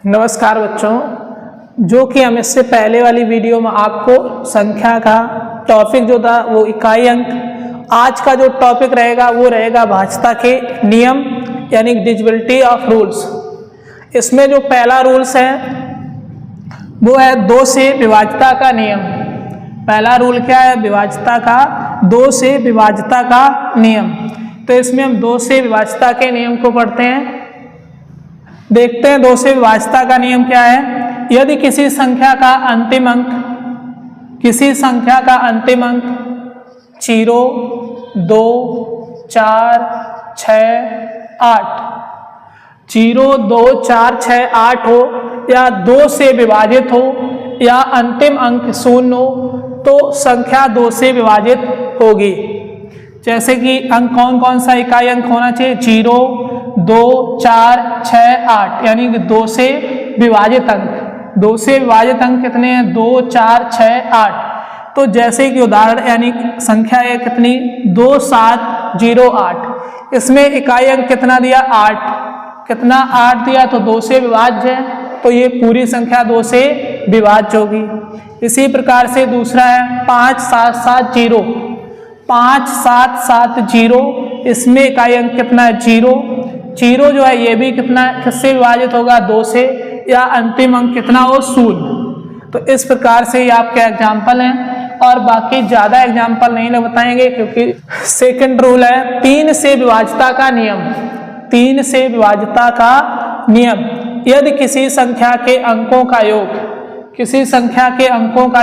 नमस्कार बच्चों, जो कि हम इससे पहले वाली वीडियो में आपको संख्या का टॉपिक जो था वो इकाई अंक, आज का जो टॉपिक रहेगा वो रहेगा भाज्यता के नियम यानी डिविजिबिलिटी ऑफ रूल्स। इसमें जो पहला रूल्स है वो है 2 से विभाज्यता का नियम। पहला रूल क्या है? विभाज्यता का 2 से विभाज्यता का नियम। तो इसमें हम 2 से विभाज्यता के नियम को पढ़ते हैं। देखते हैं 2 से विभाज्यता का नियम क्या है। यदि किसी संख्या का अंतिम अंक 0, 2, 4, 6, 8 0, 2, 4, 6, 8 हो या 2 से विभाजित हो या अंतिम अंक 0 हो तो संख्या 2 से विभाजित होगी। जैसे कि अंक कौन कौन सा इकाई अंक होना चाहिए? 0, 2, 4, 6, 8 यानी कि 2 से विभाजित अंक। 2 से विभाजित अंक कितने हैं? 2, 4, 6, 8। तो जैसे कि उदाहरण यानी संख्या है कितनी? 2, 7, 0, 8। इसमें इकाई अंक कितना दिया? 8। कितना? 8 दिया तो 2 से विभाज्य है, तो ये पूरी संख्या 2 से विभाज्य होगी। इसी प्रकार से दूसरा है 5, 7, 7, 0। 5, 7, 7, 0। इसमें इकाई अंक कितना है? 0। 0 जो है ये भी कितना किससे विभाजित होगा? 2 से, या अंतिम अंक कितना हो? 0। तो इस प्रकार से ये आपके एग्जाम्पल हैं और बाकी ज़्यादा एग्जाम्पल नहीं बताएंगे क्योंकि सेकंड रूल है 3 से विभाज्यता का नियम। 3 से विभाज्यता का नियम। यदि किसी संख्या के अंकों का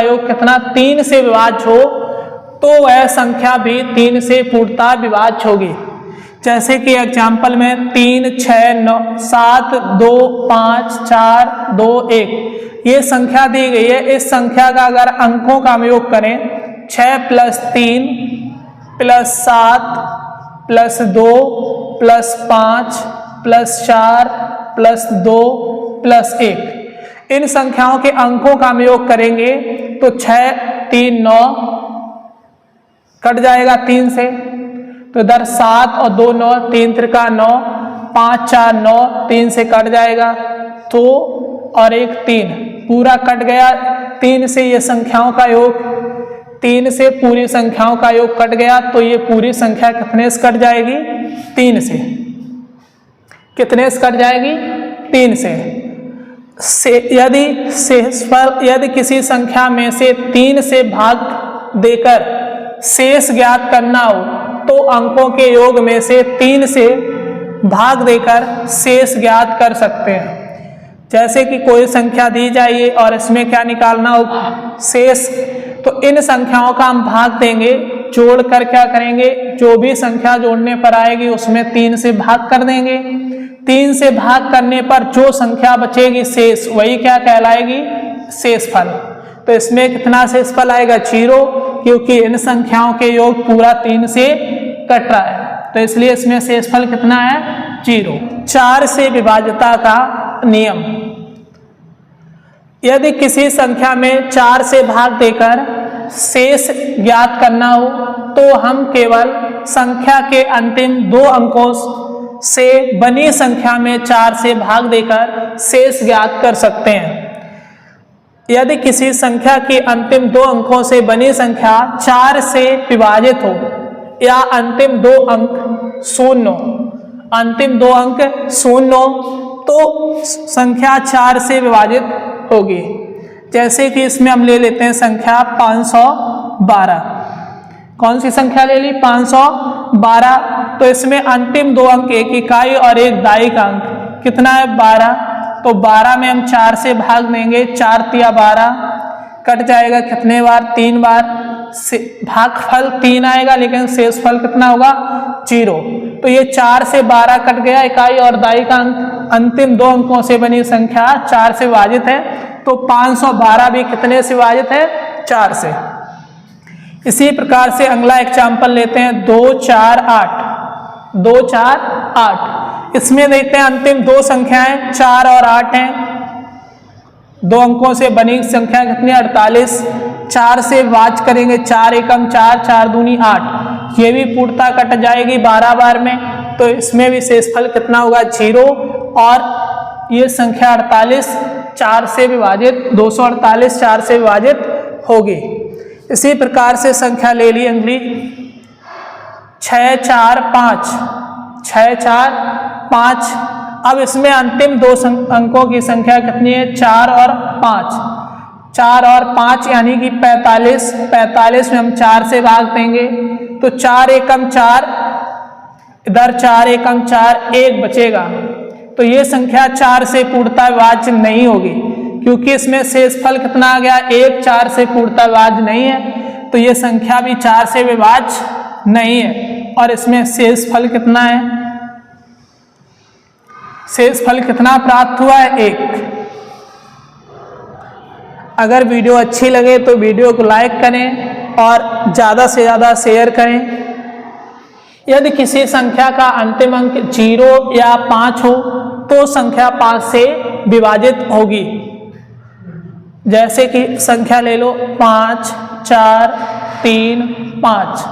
योग कितना 3 से विभाज्य हो तो वह संख्या भी 3 से पूर्णतः विभाज्य होगी। जैसे कि एग्जाम्पल में 3, 6, 9, 7, 2, 5, 4, 2, 1 ये संख्या दी गई है। इस संख्या का अगर अंकों का हम योग करें 6 + 3 + 7 + 2 + 5 + 4 + 2 + 1 इन संख्याओं के अंकों का हम योग करेंगे तो 6, 3, 9 कट जाएगा 3 से, तो इधर 7 और 2, 9, 3 त्रिका 9, 5, 4, 9 3 से कट जाएगा तो और 1 3 पूरा कट गया। 3 से ये संख्याओं का योग 3 से पूरी संख्याओं का योग कट गया तो ये पूरी संख्या कितने से कट जाएगी? 3 से। कितने से कट जाएगी? 3 से। यदि किसी संख्या में से 3 से भाग देकर शेष ज्ञात करना हो तो अंकों के योग में से 3 से भाग देकर शेष ज्ञात कर सकते हैं। जैसे कि कोई संख्या दी जाइए और इसमें क्या निकालना हो? शेष। तो इन संख्याओं का हम भाग देंगे, जोड़कर क्या करेंगे? जो भी संख्या जोड़ने पर आएगी उसमें 3 से भाग कर देंगे। 3 से भाग करने पर जो संख्या बचेगी शेष वही क्या कहलाएगी? शेषफल। तो इसमें कितना शेषफल आएगा? 0, क्योंकि इन संख्याओं के योग पूरा 3 से कट रहा है तो इसलिए इसमें शेषफल कितना है? 0। 4 से विभाज्यता का नियम। यदि किसी संख्या में 4 से भाग देकर शेष ज्ञात करना हो तो हम केवल संख्या के अंतिम 2 अंकों से बनी संख्या में 4 से भाग देकर शेष ज्ञात कर सकते हैं। यदि किसी संख्या के अंतिम 2 अंकों से बनी संख्या 4 से विभाजित हो या अंतिम 2 अंक 0 तो संख्या 4 से विभाजित होगी। जैसे कि इसमें हम ले लेते हैं संख्या 512। कौन सी संख्या ले ली? 512। तो इसमें अंतिम 2 अंक एक इकाई और एक दाई का अंक कितना है? 12। तो 12 में हम 4 से भाग देंगे, 4 तिया 12 कट जाएगा कितने बार? 3 बार। भागफल 3 आएगा लेकिन शेषफल कितना होगा? 0। तो ये 4 से 12 कट गया इकाई और दाई का अंक। अंतिम 2 अंकों से बनी संख्या 4 से विभाजित है तो 512 भी कितने से विभाजित है? 4 से। इसी प्रकार से अगला एग्जाम्पल लेते हैं 2, 4, 8। 2, 4, 8 इसमें देखते हैं अंतिम 2 संख्याएं 4 और 8 हैं। 2 अंकों से बनी संख्या कितनी? 48। 4 से विभाज्य करेंगे, 4 एकम 4, 4 दूनी 8 ये भी पूर्णतः कट जाएगी 12 बार में। तो इसमें भी शेषफल कितना होगा? 0। और ये संख्या 48 4 से विभाजित 248 4 से विभाजित होगी। इसी प्रकार से संख्या ले ली अगली 6 4 5 6 4 5। अब इसमें अंतिम दो अंकों की संख्या कितनी है? 4 और 5। 4 और 5 यानी कि 45। 45 में हम 4 से भाग देंगे तो 4 एकम 4, इधर 4 एकम 4, 1 बचेगा। तो ये संख्या 4 से पूर्णतः विभाज्य नहीं होगी, क्योंकि इसमें शेषफल कितना आ गया? 1। 4 से पूर्णतः विभाज्य नहीं है, तो ये संख्या भी 4 से विभाज्य नहीं है। और इसमें शेषफल कितना है? शेषफल कितना प्राप्त हुआ है? 1। अगर वीडियो अच्छी लगे तो वीडियो को लाइक करें और ज़्यादा से ज़्यादा शेयर करें। यदि किसी संख्या का अंतिम अंक 0 या 5 हो तो संख्या 5 से विभाजित होगी। जैसे कि संख्या ले लो 5 4 3 5।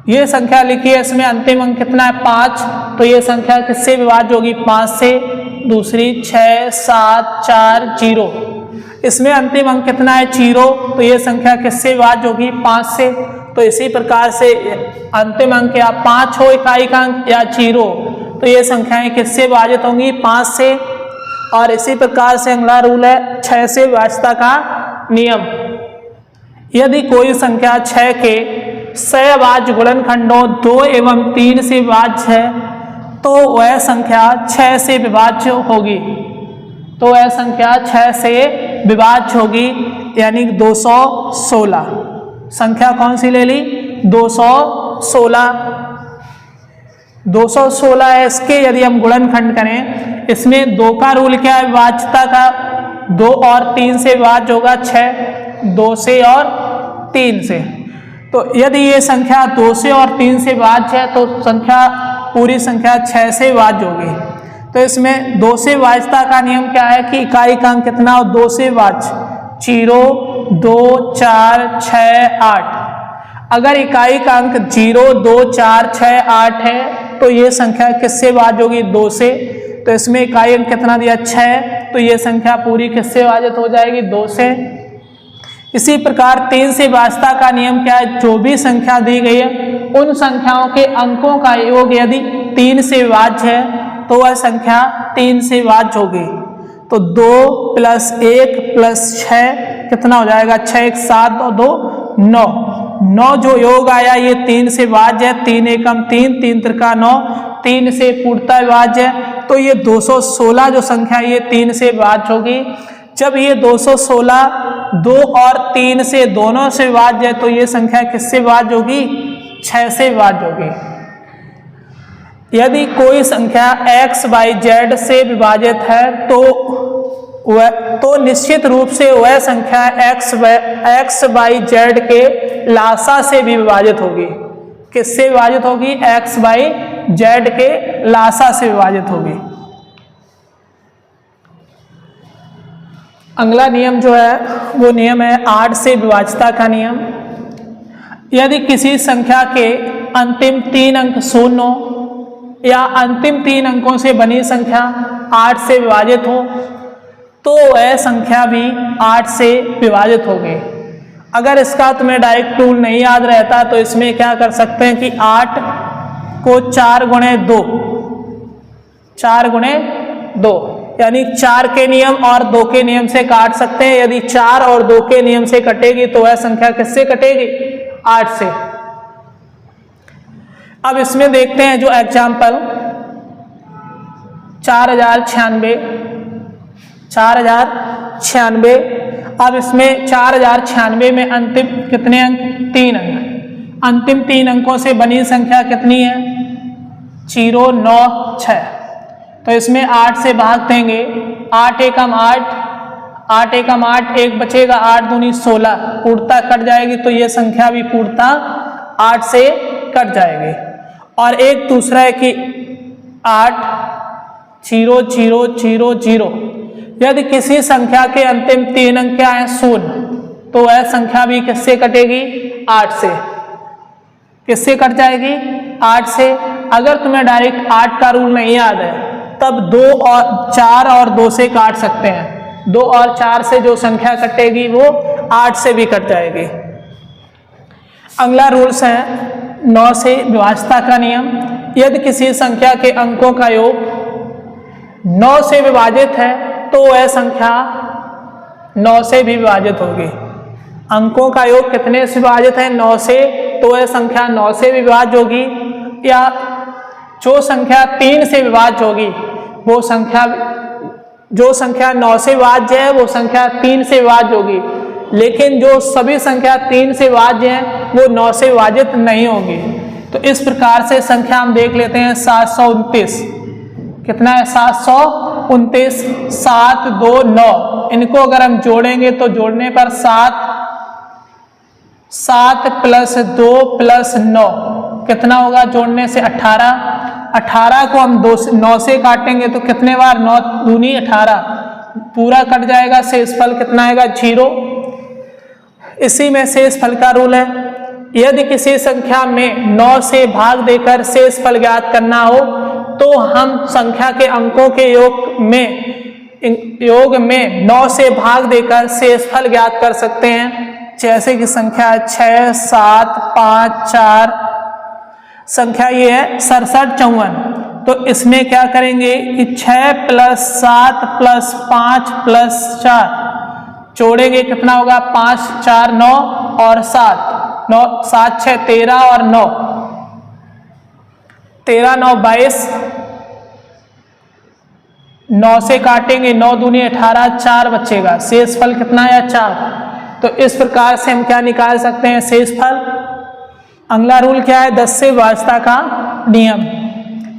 ये संख्या लिखी है, इसमें अंतिम अंक कितना है? 5। तो ये संख्या किससे विभाज्य होगी? 5 से। दूसरी 6 7 4 0। इसमें अंतिम अंक कितना है? 0। तो ये संख्या किससे विभाज्य होगी? 5 से। तो इसी प्रकार से अंतिम अंक या 5 हो इकाई का अंक या 0, तो ये संख्याएं किससे विभाजित होंगी? 5 से। और इसी प्रकार से अगला रूल है 6 से विभाज्यता का नियम। यदि कोई संख्या 6 के सहभाज्य गुणनखंडों 2 एवं 3 से विभाज्य है तो वह संख्या 6 से विभाज्य होगी। तो वह संख्या 6 से विभाज्य होगी, यानी 216। संख्या कौन सी ले ली? 216। 216 है इसके यदि हम गुणनखंड करें, इसमें 2 का रूल क्या है विभाज्यता का? 2 और 3 से विभाज्य होगा 6, 2 से और 3 से। तो यदि ये संख्या 2 से और 3 से विभाज्य है तो संख्या पूरी संख्या 6 से विभाज्य होगी। तो इसमें 2 से विभाज्यता का नियम क्या है कि इकाई का अंक कितना हो? 2 से विभाज्य 0 2 4 6 8। अगर इकाई का अंक 0 2 4 6 8 है तो ये संख्या किससे विभाज्य होगी? 2 से। तो इसमें इकाई अंक कितना दिया? 6। तो ये संख्या पूरी किससे विभाजित हो जाएगी? 2 से। इसी प्रकार 3 से विभाज्यता का नियम क्या है? जो भी संख्या दी गई है उन संख्याओं के अंकों का योग यदि 3 से विभाज्य है तो वह संख्या 3 से विभाज्य होगी। तो 2 + 1 + 6 कितना हो जाएगा? 6 1 7 और 2 9। 9 जो योग आया ये 3 से विभाज्य है। 3 एकम 3, 3 त्रिका 9, 3 से पूर्णतः विभाज्य है। तो ये 216 जो संख्या ये 3 से विभाज्य होगी। जब ये 216 2 और 3 से दोनों से विभाज्य है तो ये संख्या किससे विभाज्य होगी? 6 से विभाज्य होगी। यदि कोई संख्या x y z से विभाजित है तो निश्चित रूप से वह संख्या x y z के लासा से भी विभाजित होगी। किससे विभाजित होगी? x y z के लासा से विभाजित होगी। अगला नियम जो है वो नियम है 8 से विभाज्यता का नियम। यदि किसी संख्या के अंतिम 3 अंक 0 या अंतिम 3 अंकों से बनी संख्या 8 से विभाजित हो तो वह संख्या भी 8 से विभाजित होगी। अगर इसका तुम्हें डायरेक्ट टूल नहीं याद रहता तो इसमें क्या कर सकते हैं कि 8 को 4 गुणे 2 यानी 4 के नियम और 2 के नियम से काट सकते हैं। यदि 4 और 2 के नियम से कटेगी तो वह संख्या किससे कटेगी? 8 से। अब इसमें देखते हैं जो एग्जाम्पल 4096। अब इसमें 4096 में अंतिम कितने अंक? 3 अंक। अंतिम 3 अंकों से बनी संख्या कितनी है? 0 9 6। तो इसमें 8 से भाग देंगे। 8 एकम 8, 8 एकम 8, 1 बचेगा। 8 दूनी 16, पूर्णता कट जाएगी तो ये संख्या भी पूर्णता 8 से कट जाएगी। और एक दूसरा है कि 8 0 0 0 0। यदि किसी संख्या के अंतिम 3 अंक क्या है? 0, तो वह संख्या भी किससे कटेगी? 8 से। किससे कट जाएगी? 8 से। अगर तुम्हें डायरेक्ट 8 का रूल नहीं याद है तब 2 और 4 और 2 से काट सकते हैं। 2 और 4 से जो संख्या कटेगी वो 8 से भी कट जाएगी। अगला रूल्स है 9 से विभाज्यता का नियम। यदि किसी संख्या के अंकों का योग 9 से विभाजित है तो वह संख्या 9 से भी विभाजित होगी। अंकों का योग कितने से विभाजित है? 9 से, तो वह संख्या 9 से विभाज्य होगी। या जो संख्या 3 से विभाज्य होगी वो संख्या, जो संख्या 9 से विभाज्य है वो संख्या 3 से विभाज्य होगी। लेकिन जो सभी संख्या 3 से विभाज्य है वो 9 से विभाजित नहीं होगी। तो इस प्रकार से संख्या हम देख लेते हैं 729। कितना है? 729। 7, 2, 9, इनको अगर हम जोड़ेंगे तो जोड़ने पर 7 प्लस 2 प्लस 9 कितना होगा? जोड़ने से 18। 18 को हम 9 से काटेंगे तो कितने बार? 9 दूनी 18, पूरा कट जाएगा। शेषफल कितना आएगा? 0। इसी में शेषफल का रूल है। यदि किसी संख्या में 9 से भाग देकर शेषफल ज्ञात करना हो तो हम संख्या के अंकों के योग में 9 से भाग देकर शेषफल ज्ञात कर सकते हैं। जैसे कि संख्या 6, 7, 5, 4, संख्या ये है 67, 54। तो इसमें क्या करेंगे कि 6 प्लस 7 प्लस 5 प्लस 4 जोड़ेंगे, कितना होगा? 5, 4, 9 और 7, 9, 7, 6, 13 और 9, 13, 9, 22। 9 से काटेंगे, 9 दूनी 18, 4 बचेगा। शेषफल कितना है? 4। तो इस प्रकार से हम क्या निकाल सकते हैं? शेषफल। अगला रूल क्या है? 10 से विभाज्यता का नियम।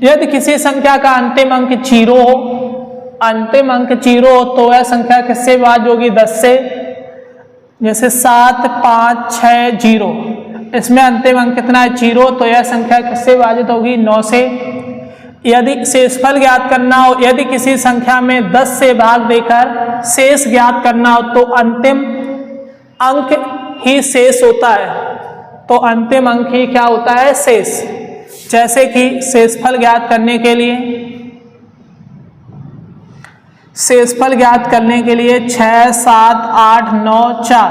यदि किसी संख्या का अंतिम अंक 0 हो, अंतिम अंक 0 हो तो वह संख्या किससे विभाज्य होगी? 10 से। जैसे 7, 5, 6, 0, इसमें अंतिम अंक कितना है? 0, तो यह संख्या किससे विभाजित होगी? 9 से। यदि शेषफल ज्ञात करना हो, यदि किसी संख्या में 10 से भाग देकर शेष ज्ञात करना हो तो अंतिम अंक ही शेष होता है। तो अंतिम अंक ही क्या होता है? शेष। जैसे कि शेषफल ज्ञात करने के लिए, शेषफल ज्ञात करने के लिए 6, 7, 8, 9, 4,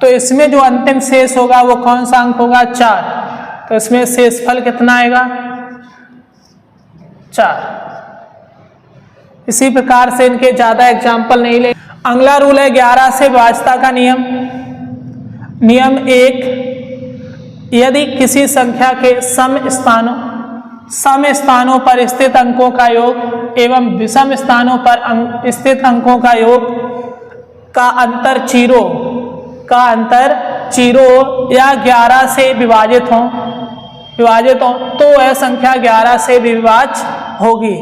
तो इसमें जो अंतिम शेष होगा वो कौन सा अंक होगा? 4। तो इसमें शेषफल कितना आएगा? 4। इसी प्रकार से इनके ज्यादा एग्जाम्पल नहीं ले। अगला रूल है 11 से विभाज्यता का नियम। नियम 1, यदि किसी संख्या के सम स्थानों पर स्थित अंकों का योग एवं विषम स्थानों पर स्थित अंकों का योग का अंतर 0 या 11 से विभाजित हो तो वह संख्या 11 से विभाज्य होगी।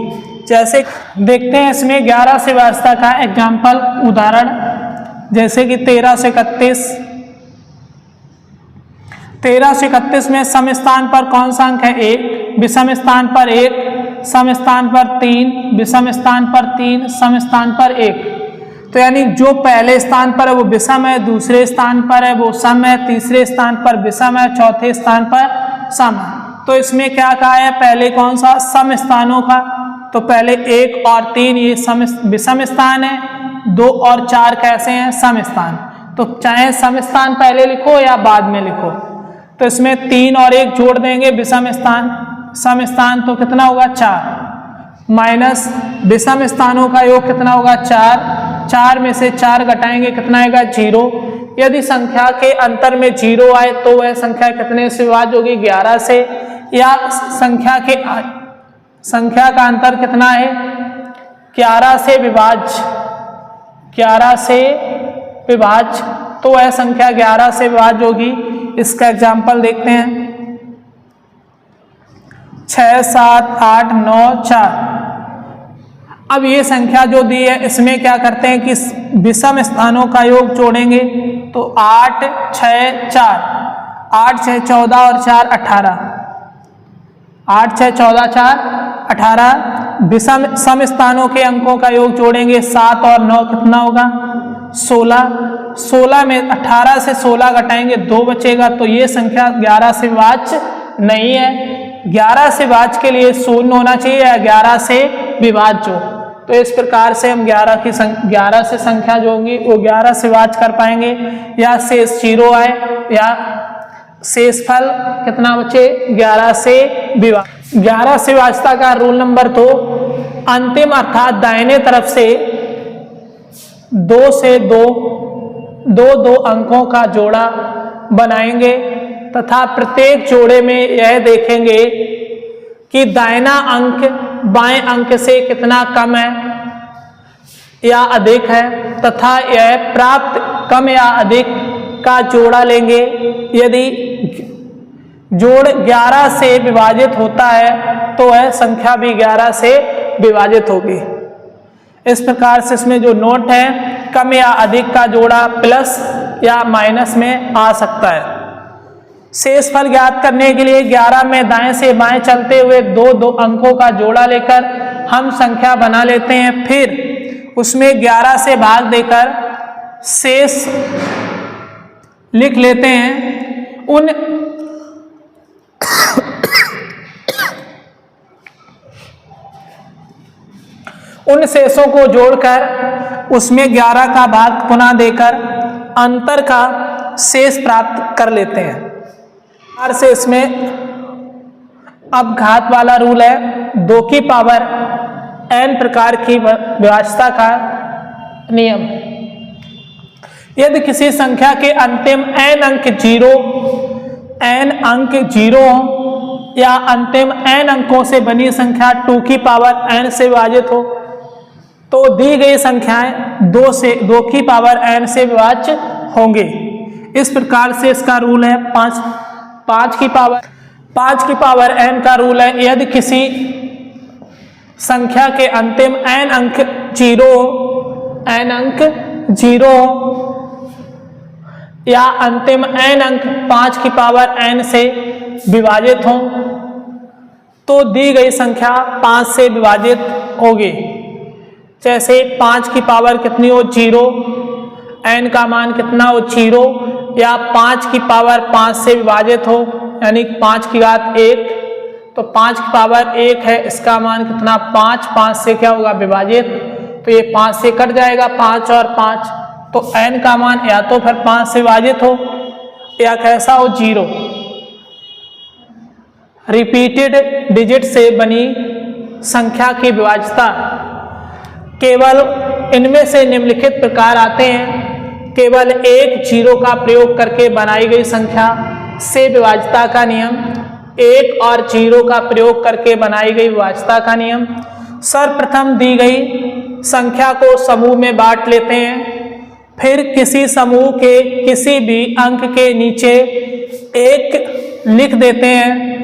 जैसे देखते हैं इसमें 11 से विभाज्यता का एग्जाम्पल, उदाहरण, जैसे कि 13 से 31। 13 से 31 में सम स्थान पर कौन सा अंक है? 1, विषम स्थान पर 1, सम स्थान पर 3, विषम स्थान पर 3, सम स्थान पर 1। तो यानी जो पहले स्थान पर है वो विषम है, दूसरे स्थान पर है वो सम है, तीसरे स्थान पर विषम है, चौथे स्थान पर सम है। तो इसमें क्या कहा है? पहले कौन सा? सम स्थानों का। तो पहले 1 और 3 ये विषम स्थान है, 2 और 4 कैसे हैं? सम स्थान। तो चाहे सम स्थान पहले लिखो या बाद में लिखो। तो इसमें 3 और 1 जोड़ देंगे, विषम स्थान, सम स्थान, तो कितना होगा? 4 माइनस विषम स्थानों का योग कितना होगा? 4। 4 में से 4 घटाएंगे, कितना आएगा? 0। यदि संख्या के अंतर में 0 आए तो वह संख्या कितने से विभाज्य होगी? 11 से। या संख्या का अंतर कितना है? 11 से विभाज्य, 11 से विभाज्य, तो वह संख्या 11 से विभाज्य होगी। इसका एग्जाम्पल देखते हैं, 6, 7, 8, 9, 4। अब ये संख्या जो दी है इसमें क्या करते हैं कि विषम स्थानों का योग जोड़ेंगे तो 8, 6, 4, 8, 6, 14 और 4, 18। 8, 6, 14, 4, 18। विषम सम स्थानों के अंकों का योग जोड़ेंगे 7 और 9, कितना होगा? 16। 16 में 18 से 16 घटाएंगे, 2 बचेगा। तो ये संख्या 11 से विभाज्य नहीं है। 11 से विभाज्य के लिए 0 होना चाहिए या 11 से विभाज्य हो। तो इस प्रकार से हम 11 से संख्या जो होंगी वो 11 से विभाज्य कर पाएंगे, या शेष 0 आए या शेषफल कितना बचे 11 से विभाज्य। 11 से विभाज्यता का रूल नंबर तो अंतिम अर्थात दाहिने तरफ से 2 से 2 अंकों का जोड़ा बनाएंगे तथा प्रत्येक जोड़े में यह देखेंगे कि दाहिना अंक बाएं अंक से कितना कम है या अधिक है, तथा यह प्राप्त कम या अधिक का जोड़ा लेंगे। यदि जोड़ 11 से विभाजित होता है तो वह संख्या भी 11 से विभाजित होगी। इस प्रकार से इसमें जो नोट है, कम या अधिक का जोड़ा प्लस या माइनस में आ सकता है। शेषफल ज्ञात करने के लिए 11 में दाएं से बाएं चलते हुए 2 अंकों का जोड़ा लेकर हम संख्या बना लेते हैं, फिर उसमें 11 से भाग देकर शेष लिख लेते हैं। उन शेषों को जोड़कर उसमें 11 का भाग पुनः देकर अंतर का शेष प्राप्त कर लेते हैं। और से इसमें अब घात वाला रूल है, 2 की पावर n प्रकार की विभाज्यता का नियम। यदि किसी संख्या के अंतिम n अंक 0 या अंतिम n अंकों से बनी संख्या 2 की पावर n से विभाजित हो तो दी गई संख्याएं 2 की पावर n से विभाज्य होंगे। इस प्रकार से इसका रूल है 5 की पावर n का रूल है। यदि किसी संख्या के अंतिम n अंक 0 या अंतिम n अंक 5 की पावर n से विभाजित हों तो दी गई संख्या 5 से विभाजित होगी। जैसे 5 की पावर कितनी हो 0, n का मान कितना हो 0, या 5 की पावर 5 से विभाजित हो यानी 5 की घात 1, तो 5 की पावर 1 है, इसका मान कितना 5 से क्या होगा विभाजित, तो ये 5 से कट जाएगा 5 और 5, तो n का मान या तो फिर 5 से विभाजित हो या कैसा हो 0। रिपीटेड डिजिट से बनी संख्या की विभाज्यता केवल इनमें से निम्नलिखित प्रकार आते हैं। केवल एक 0 का प्रयोग करके बनाई गई संख्या से विभाज्यता का नियम, 1 और 0 का प्रयोग करके बनाई गई विभाज्यता का नियम। सर्वप्रथम दी गई संख्या को समूह में बांट लेते हैं, फिर किसी समूह के किसी भी अंक के नीचे 1 लिख देते हैं,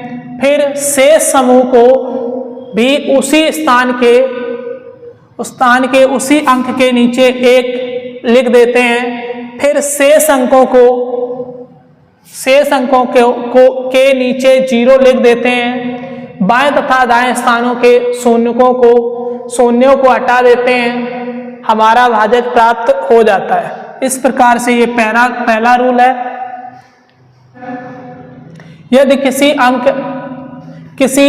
फिर शेष समूह को भी उसी स्थान के उसी अंक के नीचे 1 लिख देते हैं, फिर शेष अंकों के नीचे 0 लिख देते हैं। बाएं तथा दाएं स्थानों के शून्यों को हटा देते हैं, हमारा भाजक प्राप्त हो जाता है। इस प्रकार से ये पहला रूल है। यदि किसी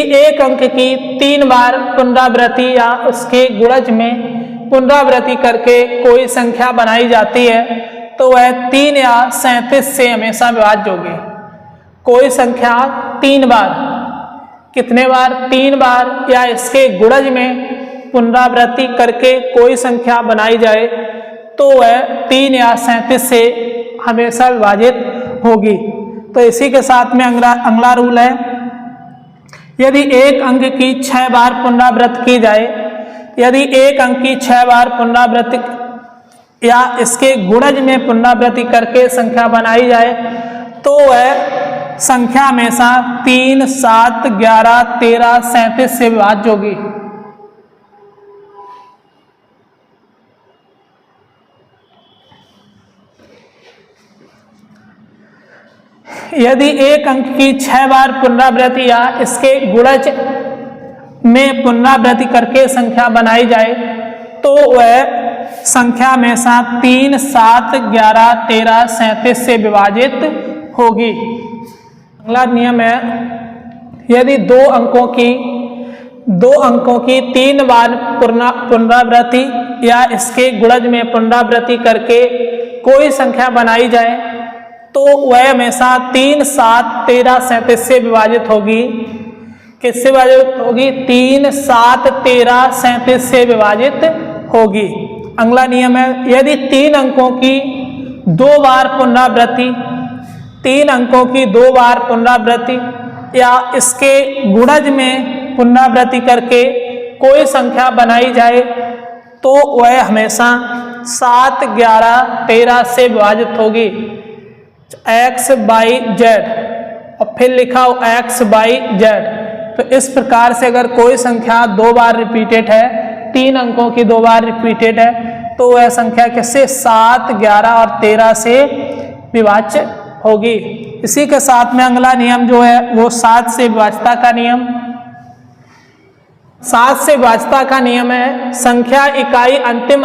एक अंक की 3 बार पुनरावृत्ति या उसके गुणज में पुनरावृत्ति करके कोई संख्या बनाई जाती है तो वह 3 या 37 से हमेशा विभाज्य होगी। कोई संख्या 3 बार, कितने बार 3 बार या इसके गुणज में पुनरावृत्ति करके कोई संख्या बनाई जाए तो वह 3 या 37 से हमेशा विभाजित होगी। तो इसी के साथ में अगला रूल है, यदि एक अंक की 6 बार पुनरावृत्ति की जाए, यदि एक अंक की 6 बार पुनरावृत्ति या इसके गुणज में पुनरावृत्ति करके संख्या बनाई जाए तो वह संख्या हमेशा 3, 7, 11, 13, 37 से विभाज्य होगी। यदि एक अंक की 6 बार पुनरावृत्ति या इसके गुणज में पुनरावृत्ति करके संख्या बनाई जाए तो वह संख्या हमेशा 3, 7, 11, 13, 37 से विभाजित होगी। अगला नियम है, यदि 2 अंकों की 2 अंकों की 3 बार पुनरावृत्ति या इसके गुणज में पुनरावृत्ति करके कोई संख्या बनाई जाए तो वह हमेशा 3, 7, 13, 37 से विभाजित होगी। किससे विभाजित होगी? 3, 7, 13, 37 से विभाजित होगी। अगला नियम है, यदि 3 अंकों की 2 बार पुनरावृत्ति, 3 अंकों की 2 बार पुनरावृत्ति या इसके गुणज में पुनरावृत्ति करके कोई संख्या बनाई जाए तो वह हमेशा 7, 11, 13 से विभाजित होगी। x, y, z और फिर लिखा हो x, y, z। तो इस प्रकार से अगर कोई संख्या 2 बार रिपीटेड है, 3 अंकों की 2 बार रिपीटेड है, तो वह संख्या किससे? 7, 11 और 13 से विभाज्य होगी। इसी के साथ में अगला नियम जो है वो 7 से विभाज्यता का नियम। 7 से विभाज्यता का नियम है, संख्या इकाई अंतिम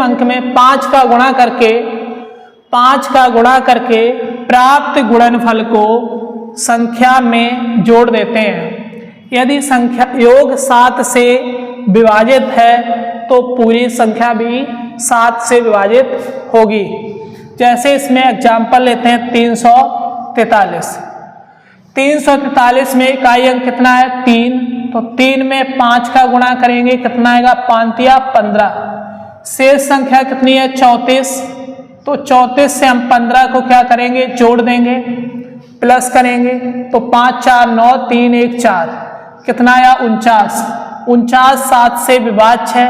अंक में 5 का गुणा करके प्राप्त गुणनफल को संख्या में जोड़ देते हैं। यदि संख्या योग 7 से विभाजित है तो पूरी संख्या भी 7 से विभाजित होगी। जैसे इसमें एग्जाम्पल लेते हैं 343। 343 में इकाई अंक कितना है? 3। तो 3 में 5 का गुणा करेंगे, कितना आएगा? 5 या 15। शेष संख्या कितनी है? 34। तो 34 से हम 15 को क्या करेंगे? जोड़ देंगे, प्लस करेंगे। तो 5, 4, 9, 3, 1, 4 कितना आया? 49। 49 7 से विभाज्य है,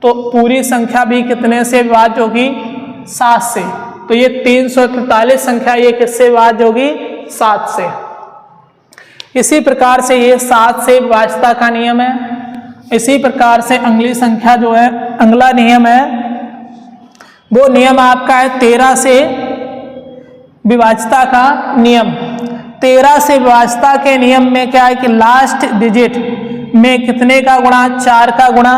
तो पूरी संख्या भी कितने से विभाज्य होगी? 7 से। तो ये 343 संख्या ये किससे विभाज्य होगी? 7 से। इसी प्रकार से ये 7 से विभाज्यता का नियम है। इसी प्रकार से अगली संख्या जो है, अगला नियम है, वो नियम आपका है 13 से विभाज्यता का नियम। 13 से विभाज्यता के नियम में क्या है कि लास्ट डिजिट में कितने का गुणा? 4 का गुणा।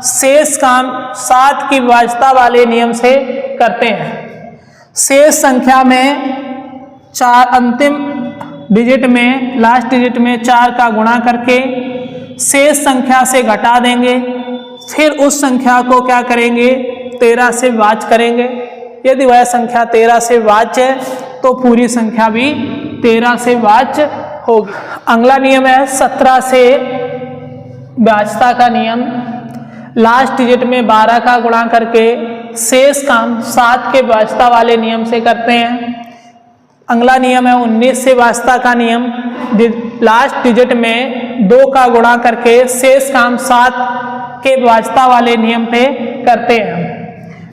शेष काम 7 की विभाज्यता वाले नियम से करते हैं। शेष संख्या में 4 अंतिम डिजिट में, लास्ट डिजिट में 4 का गुणा करके शेष संख्या से घटा देंगे, फिर उस संख्या को क्या करेंगे? 13 से विभाज्य करेंगे। यदि वह संख्या 13 से विभाज्य है तो पूरी संख्या भी 13 से विभाज्य होगी। अगला नियम है 17 से विभाज्यता का नियम। लास्ट डिजिट में 12 का गुणा करके शेष काम 7 के विभाज्यता वाले नियम से करते हैं। अगला नियम है 19 से विभाज्यता का नियम। लास्ट डिजिट में 2 का गुणा करके शेष काम 7 के विभाज्यता वाले नियम पे करते हैं।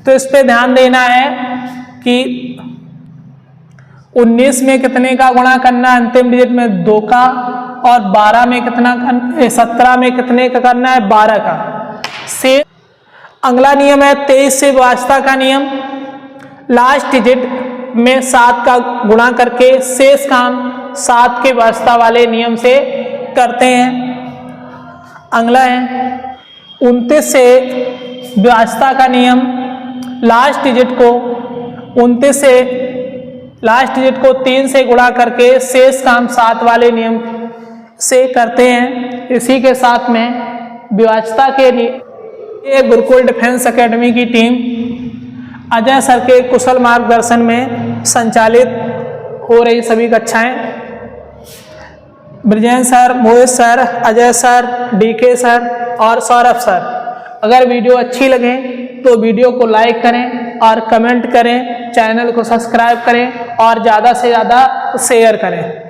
तो इस पे ध्यान देना है कि 19 में कितने का गुणा करना है? अंतिम डिजिट में 2 का। और 12 में कितना? 17 में कितने का करना है? 12 का। से अगला नियम है 23 से विभाज्यता का नियम। लास्ट डिजिट में 7 का गुणा करके शेष काम 7 के विभाज्यता वाले नियम से करते हैं। अगला है 29 से विभाज्यता का नियम। लास्ट डिजिट को 29 से लास्ट डिजिट को 3 से गुणा करके शेष काम 7 वाले नियम से करते हैं। इसी के साथ में विभाज्यता के लिए गुरुकुल डिफेंस एकेडमी की टीम अजय सर के कुशल मार्गदर्शन में संचालित हो रही सभी कक्षाएं। Brajen sir, Mohit sir, Ajay sir, DK sir और सौरभ सर। अगर वीडियो अच्छी लगे तो वीडियो को लाइक करें और कमेंट करें, चैनल को सब्सक्राइब करें और ज़्यादा से ज़्यादा शेयर करें।